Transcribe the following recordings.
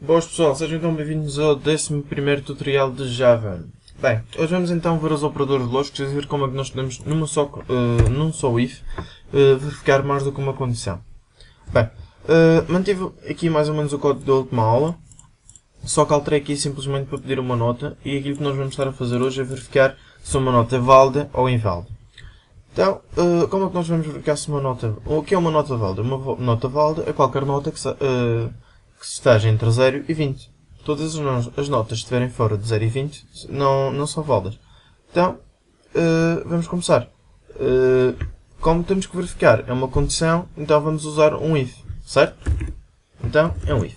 Boas pessoal, sejam então bem-vindos ao 11º tutorial de Java. Bem, hoje vamos então ver os operadores de lógicos e ver como é que nós podemos, num só if, verificar mais do que uma condição. Bem, mantive aqui mais ou menos o código da última aula, só que alterei aqui simplesmente para pedir uma nota, e aquilo que nós vamos estar a fazer hoje é verificar se uma nota é válida ou inválida. Então, como é que nós vamos verificar se uma nota... O que é uma nota válida? Uma nota válida é qualquer nota que esteja entre 0 e 20. Todas as notas que estiverem fora de 0 e 20 não são válidas. Então, vamos começar. Como temos que verificar é uma condição, então vamos usar um if, certo? Então, é um if.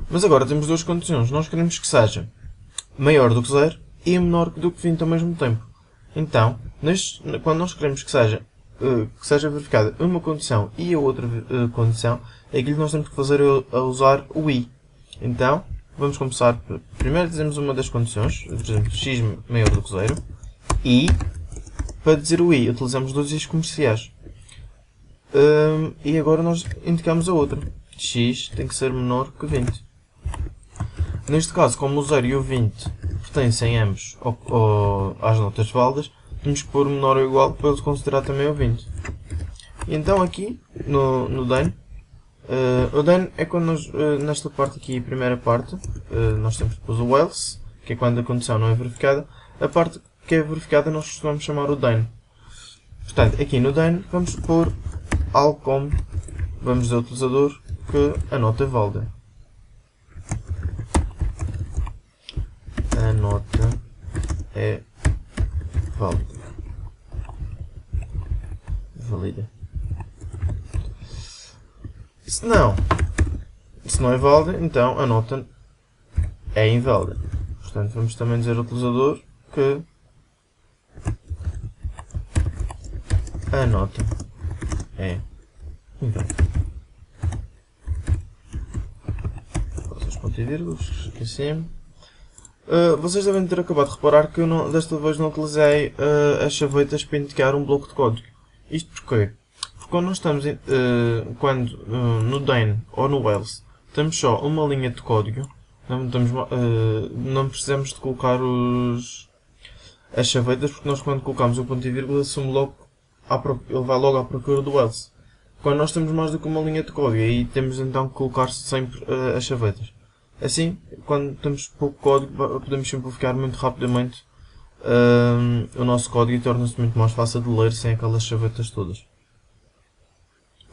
Mas agora temos duas condições. Nós queremos que seja maior do que 0 e menor do que 20 ao mesmo tempo. Então, quando nós queremos que seja verificada uma condição e a outra condição, aquilo que nós temos que fazer é usar o i. Então, vamos começar. Primeiro dizemos uma das condições, por exemplo, x maior do que 0, e para dizer o i utilizamos dois i's comerciais. E agora nós indicamos a outra. X tem que ser menor que 20. Neste caso, como o 0 e o 20 pertencem ambos às notas válidas, temos que pôr menor ou igual para ele considerar também o 20. E então aqui, no then, o then é quando nós, nesta parte aqui, a primeira parte, nós temos depois o else, que é quando a condição não é verificada. A parte que é verificada nós costumamos chamar o then. Portanto, aqui no then vamos pôr algo como, vamos dizer ao utilizador que a nota é válida. A nota é válida. Valida. Se não é válida, então a nota é inválida. Portanto, vamos também dizer ao utilizador que a nota é inválida. Os pontos e vírgulas, aqui acima. Vocês devem ter acabado de reparar que eu desta vez não utilizei as chavetas para indicar um bloco de código. Isto porquê? Porque quando nós estamos no then ou no else temos só uma linha de código, não precisamos de colocar as chavetas, porque nós quando colocamos o ponto e vírgula ele vai logo à procura do else. Quando nós temos mais do que uma linha de código, aí temos então que colocar sempre as chavetas. Assim, quando temos pouco código, podemos simplificar muito rapidamente o nosso código e torna-se muito mais fácil de ler sem aquelas chavetas todas.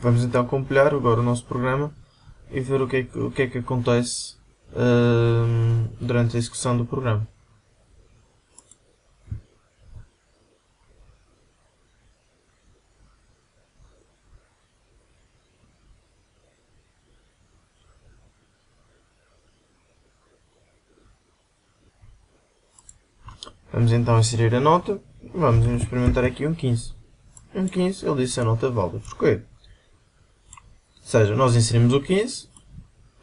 Vamos então compilar agora o nosso programa e ver o que é que acontece durante a execução do programa. Vamos então inserir a nota. Vamos experimentar aqui um 15. Um 15, ele disse a nota válida. Porquê? Ou seja, nós inserimos o 15,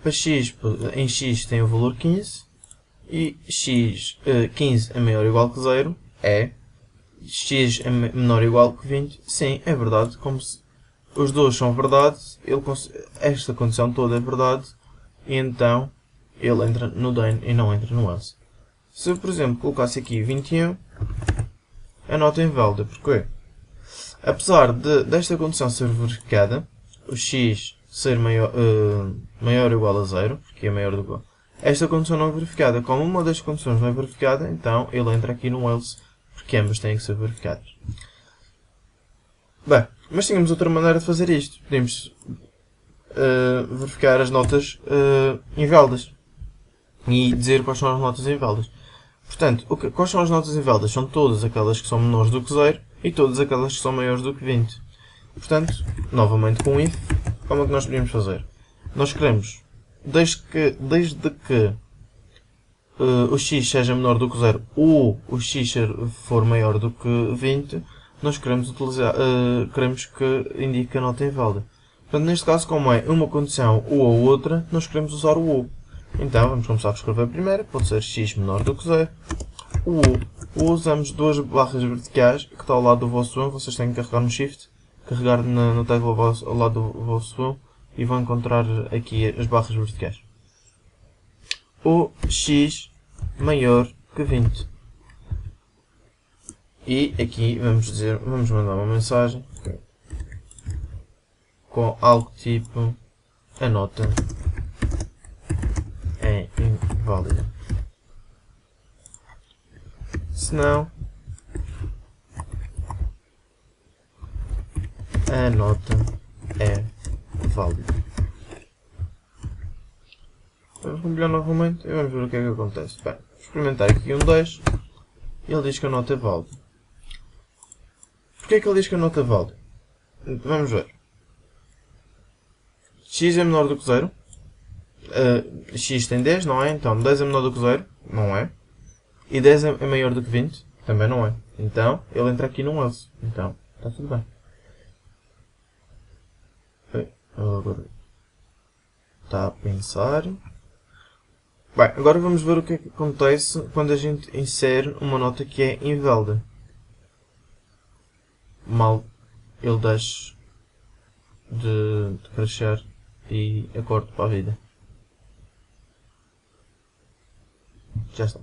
para x, em x tem o valor 15, e 15 é maior ou igual que 0, é. X é menor ou igual que 20, sim, é verdade. Como se os dois são verdade, esta condição toda é verdade, e então ele entra no then e não entra no else. Se eu, por exemplo, colocasse aqui 21, a nota é inválida. Porquê? Apesar desta condição ser verificada, o x ser maior ou igual a 0, porque é maior do que igual, esta condição não é verificada. Como uma das condições não é verificada, então ele entra aqui no else, porque ambas têm que ser verificadas. Bem, mas tínhamos outra maneira de fazer isto. Podemos verificar as notas inválidas e dizer quais são as notas inválidas. Portanto, quais são as notas inválidas? São todas aquelas que são menores do que 0 e todas aquelas que são maiores do que 20. Portanto, novamente com if, como é que nós podemos fazer? Nós queremos, desde que o x seja menor do que 0 ou o x for maior do que 20, nós queremos que indique a nota inválida. Portanto, neste caso, como é uma condição ou a outra, nós queremos usar o ou. Então, vamos começar a escrever a primeira, pode ser x menor do que 0. O ou usamos duas barras verticais, que está ao lado do vosso 1, vocês têm que carregar no shift, carregar na tecla ao lado do vosso 1 e vão encontrar aqui as barras verticais. o x maior que 20. E aqui vamos mandar uma mensagem com algo tipo: a nota é inválida. Se não, a nota é válida. Vamos compilar novamente e vamos ver o que é que acontece. Bem, vou experimentar aqui um 10 e ele diz que a nota é válida. Porquê é que ele diz que a nota é válida? Vamos ver. X é menor do que 0. X tem 10, não é? Então 10 é menor do que 0, não é? E 10 é maior do que 20, também não é. Então ele entra aqui num else. Então está tudo bem. Agora está a pensar. Bem, agora vamos ver o que é que acontece quando a gente insere uma nota que é inválida. Mal ele deixa de crescer e acordo para a vida. Já está.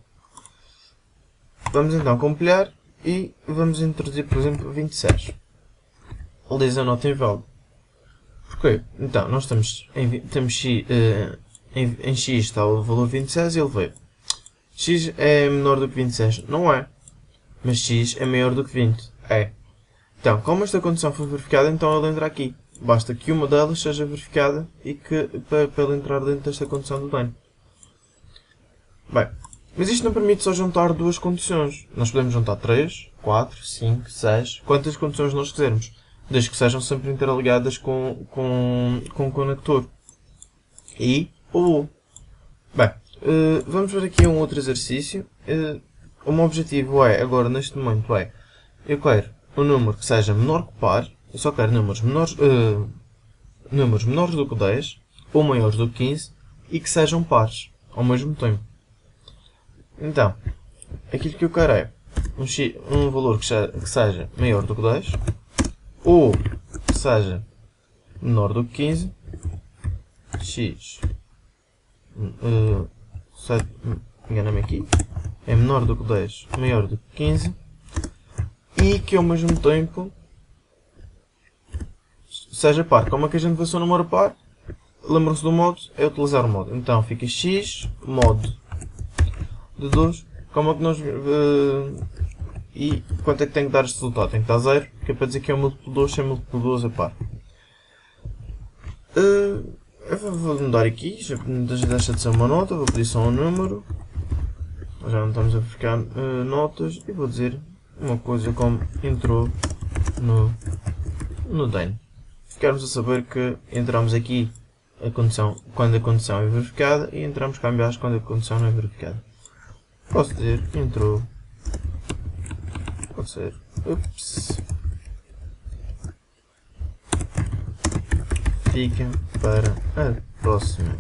Vamos então compilar e vamos introduzir, por exemplo, 26. Ele diz a nota inválida. Porquê? Então, nós temos x, em x está o valor 26 e ele veio. X é menor do que 26? Não é. Mas x é maior do que 20? É. Então, como esta condição foi verificada, então ele entra aqui. Basta que uma delas seja verificada e que para ele entrar dentro desta condição do dano. Bem, mas isto não permite só juntar duas condições. Nós podemos juntar 3, 4, 5, 6, quantas condições nós quisermos. Desde que sejam sempre interligadas com o conector. E o U. Bem, vamos ver aqui um outro exercício. O meu objetivo é, agora neste momento, eu quero um número que seja menor que par. Eu só quero números menores do que 10 ou maiores do que 15 e que sejam pares ao mesmo tempo. Então, aquilo que eu quero é um valor que seja maior do que 10 ou que seja menor do que 15, x, engana-me aqui, é menor do que 10, maior do que 15, e que ao mesmo tempo seja par. Como é que a gente vê se o número par? Lembram-se do modo? É utilizar o modo. Então fica x, modo de 2, como é que nós... e quanto é que tem que dar este resultado? Tem que dar 0, que é para dizer que é um múltiplo de 2, sem múltiplo de 2 é par. Eu vou mudar aqui, já deixa de ser uma nota, vou pedir só um número. Já não estamos a verificar notas e vou dizer uma coisa como entrou no DEN. Ficarmos a saber que entramos aqui quando a condição é verificada e entramos cá em baixo quando a condição não é verificada. Posso dizer entrou. Pode ser. Ups. Fica para a próxima.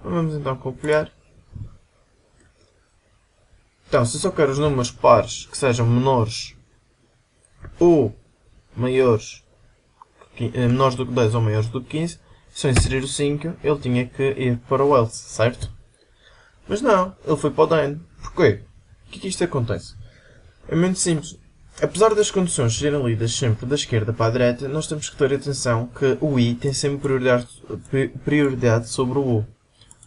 Vamos então compilar. Então, se eu só quero os números pares que sejam menores ou maiores, menores do que 10 ou maiores do que 15, se eu inserir o 5, ele tinha que ir para o else, certo? Mas não, ele foi para o then. Porquê? O que é que isto acontece? É muito simples. Apesar das condições serem lidas sempre da esquerda para a direita, nós temos que ter atenção que o i tem sempre prioridade sobre o u.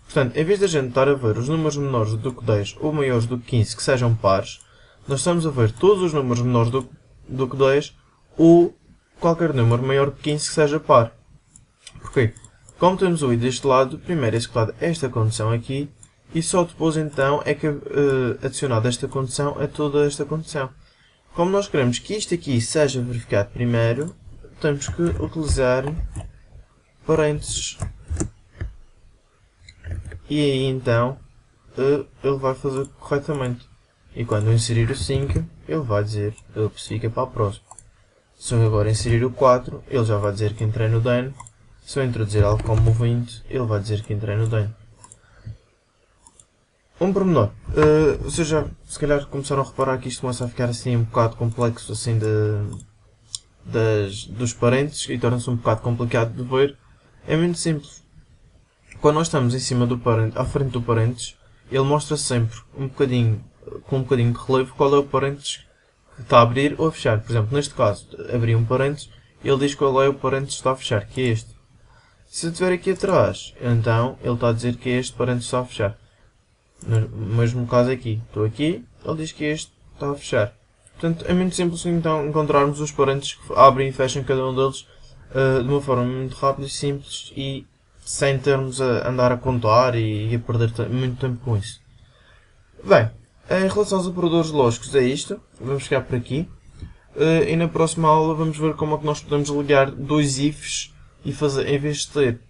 Portanto, em vez de a gente estar a ver os números menores do que 10 ou maiores do que 15 que sejam pares, nós estamos a ver todos os números menores do que 10 ou qualquer número maior que 15 que seja par. Porquê? Como temos o i deste lado, primeiro é executada esta condição aqui e só depois então é que adicionada esta condição a toda esta condição. Como nós queremos que isto aqui seja verificado primeiro, temos que utilizar parênteses. E aí então ele vai fazer corretamente. E quando eu inserir o 5, ele vai dizer, ele fica para a próxima. Se eu agora inserir o 4, ele já vai dizer que entrei no then. Se eu introduzir algo como o 20, ele vai dizer que entrei no then. Um pormenor. Vocês já se calhar começaram a reparar que isto começa a ficar assim um bocado complexo assim dos parênteses e torna-se um bocado complicado de ver. É muito simples. quando nós estamos em cima do parente, à frente do parênteses, ele mostra sempre um bocadinho, com um bocadinho de relevo qual é o parênteses que está a abrir ou a fechar. Por exemplo, neste caso, abri um parênteses, ele diz qual é o parênteses que está a fechar, que é este. Se eu estiver aqui atrás, então ele está a dizer que é este parênteses que está a fechar. No mesmo caso aqui, estou aqui, ele diz que este está a fechar. Portanto, é muito simples então encontrarmos os parênteses que abrem e fecham cada um deles de uma forma muito rápida e simples e sem termos a andar a contar e a perder muito tempo com isso. Bem, em relação aos operadores lógicos é isto, vamos ficar por aqui e na próxima aula vamos ver como é que nós podemos ligar dois ifs e fazer, em vez de ter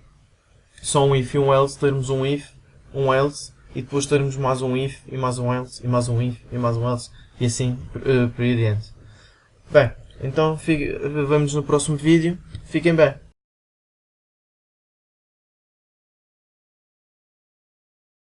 só um if e um else, termos um if, um else e depois termos mais um if e mais um else e mais um if e mais um else e assim por aí adiante. Bem, então vemos no próximo vídeo. Fiquem bem.